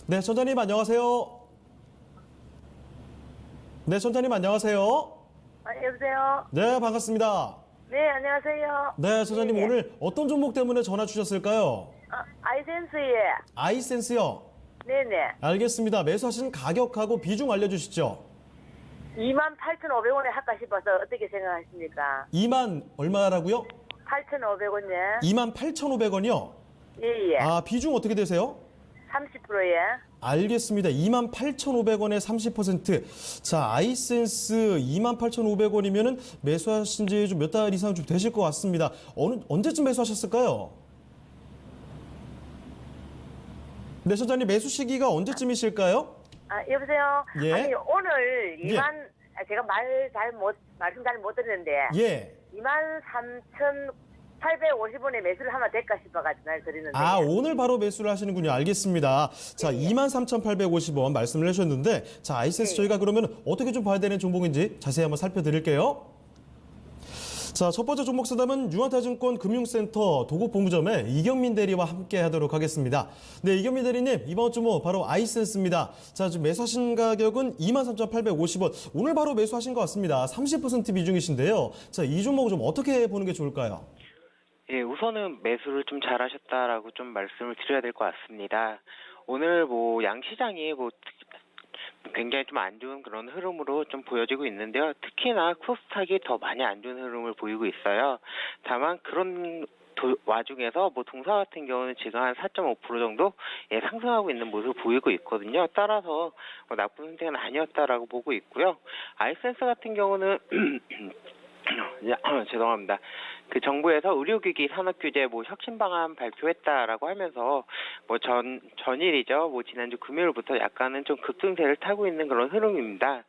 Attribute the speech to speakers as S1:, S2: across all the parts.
S1: 네, 선장님 안녕하세요. 네, 선장님 안녕하세요.
S2: 여보세요?
S1: 네, 반갑습니다.
S2: 네, 안녕하세요.
S1: 네, 선장님
S2: 예.
S1: 오늘 어떤 종목 때문에 전화 주셨을까요?
S2: 아이센스에.
S1: 아이센스요.
S2: 네네.
S1: 알겠습니다. 매수하신 가격하고 비중 알려주시죠.
S2: 28,500원에 할까 싶어서 어떻게 생각하십니까?
S1: 2만 얼마라고요?
S2: 8,500원에.
S1: 2만 8,500원이요.
S2: 예예.
S1: 아, 비중 어떻게 되세요?
S2: 30%에.
S1: 알겠습니다. 2만 8,500원에 30%. 자, 아이센스 2만 8,500원이면은 매수하신 지 좀 몇 달 이상 좀 되실 것 같습니다. 언제쯤 매수하셨을까요? 네, 선장님 매수 시기가 언제쯤이실까요?
S2: 여보세요?
S1: 예.
S2: 아니, 오늘
S1: 예.
S2: 제가 말씀 잘 못 듣는데.
S1: 예.
S2: 23,850원에 매수를 하면 될까 싶어가지고 날 드리는데.
S1: 아, 오늘 바로 매수를 하시는군요. 알겠습니다. 자,
S2: 예.
S1: 23,850원 말씀을 하셨는데, 자, 아이센스
S2: 예.
S1: 저희가 그러면 어떻게 좀 봐야 되는 종목인지 자세히 한번 살펴드릴게요. 자, 첫 번째 종목 상담은 유한타증권 금융센터 도곡본부점의 이경민 대리와 함께 하도록 하겠습니다. 네, 이경민 대리님, 이번 주목 바로 아이센스입니다. 자, 지금 매수하신 가격은 23,850원. 오늘 바로 매수하신 것 같습니다. 30% 비중이신데요. 자, 이 종목 좀 어떻게 보는 게 좋을까요?
S3: 예, 우선은 매수를 좀 잘하셨다라고 좀 말씀을 드려야 될 것 같습니다. 오늘 양시장이 굉장히 좀 안 좋은 그런 흐름으로 좀 보여지고 있는데요. 특히나 코스닥이 더 많이 안 좋은 흐름을 보이고 있어요. 다만 그런 와중에서 동사 같은 경우는 지금 한 4.5% 정도 상승하고 있는 모습을 보이고 있거든요. 따라서 나쁜 선택은 아니었다라고 보고 있고요. 아이센스 같은 경우는 죄송합니다. 그 정부에서 의료기기 산업규제 혁신 방안 발표했다라고 하면서 전일이죠. 지난주 금요일부터 약간은 좀 급등세를 타고 있는 그런 흐름입니다.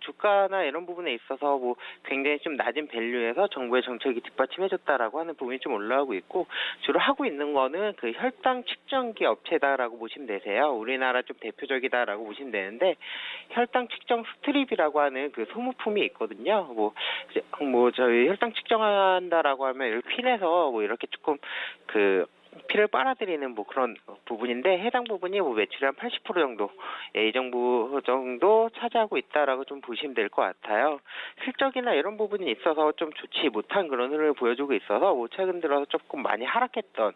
S3: 주가나 이런 부분에 있어서 굉장히 좀 낮은 밸류에서 정부의 정책이 뒷받침해줬다라고 하는 부분이 좀 올라오고 있고, 주로 하고 있는 거는 그 혈당 측정기 업체다라고 보시면 되세요. 우리나라 좀 대표적이다라고 보시면 되는데, 혈당 측정 스트립이라고 하는 그 소모품이 있거든요. 저희 혈당 측정한다라고 하면 이렇게 핀에서 이렇게 조금 피를 빨아들이는 그런 부분인데, 해당 부분이 매출의 한 80% 정도, 이 정도 차지하고 있다라고 좀 보시면 될 것 같아요. 실적이나 이런 부분이 있어서 좀 좋지 못한 그런 흐름을 보여주고 있어서 최근 들어서 조금 많이 하락했던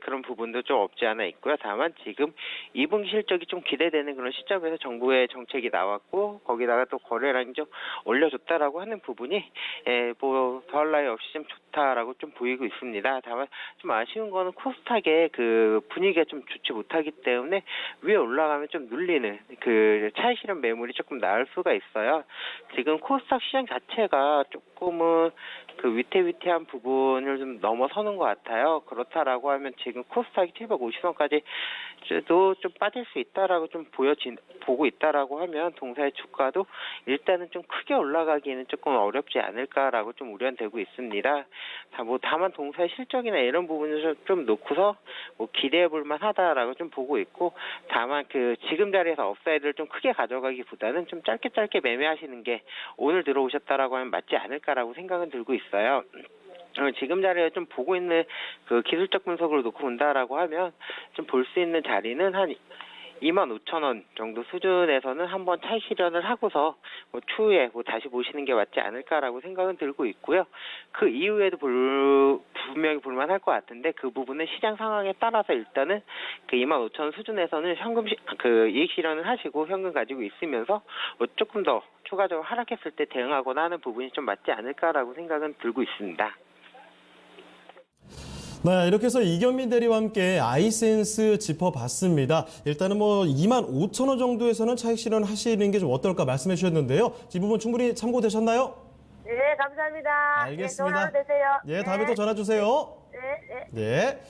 S3: 그런 부분도 좀 없지 않아 있고요. 다만 지금 2분기 실적이 좀 기대되는 그런 시점에서 정부의 정책이 나왔고, 거기다가 또 거래량이 좀 올려줬다라고 하는 부분이 더할 나위 없이 좀 좋다라고 좀 보이고 있습니다. 다만 좀 아쉬운 거는 코스닥의 그 분위기가 좀 좋지 못하기 때문에 위에 올라가면 좀 눌리는 그 차익 실현 매물이 조금 나올 수가 있어요. 지금 코스닥 시장 자체가 조금은 그 위태위태한 부분을 좀 넘어서는 것 같아요. 그렇다라고 하면 지금 코스닥이 750원까지도 좀 빠질 수 있다라고 좀 보고 있다라고 하면 동사의 주가도 일단은 좀 크게 올라가기는 조금 어렵지 않을까라고 좀 우려되고 있습니다. 다만 동사의 실적이나 이런 부분을 좀 놓고서 기대해 볼 만하다라고 좀 보고 있고, 다만 지금 자리에서 업사이드를 좀 크게 가져가기보다는 좀 짧게 매매하시는 게 오늘 들어오셨다라고 하면 맞지 않을까라고 생각은 들고 있어요. 지금 자리에 좀 보고 있는 그 기술적 분석을 놓고 본다라고 하면 좀 볼 수 있는 자리는 한 25,000원 정도 수준에서는 한번 차익 실현을 하고서 추후에 다시 보시는 게 맞지 않을까라고 생각은 들고 있고요. 그 이후에도 분명히 볼만할 것 같은데, 그 부분은 시장 상황에 따라서 일단은 그 25,000원 수준에서는 이익 실현을 하시고 현금 가지고 있으면서 조금 더 추가적으로 하락했을 때 대응하거나 하는 부분이 좀 맞지 않을까라고 생각은 들고 있습니다.
S1: 네, 이렇게 해서 이경민 대리와 함께 아이센스 짚어봤습니다. 일단은 25,000원 정도에서는 차익 실현하시는 게 좀 어떨까 말씀해 주셨는데요. 이 부분 충분히 참고되셨나요?
S2: 네, 감사합니다.
S1: 알겠습니다.
S2: 좋은 하루 되세요.
S1: 예, 다음에 또 전화 주세요.
S2: 네, 네.
S1: 네.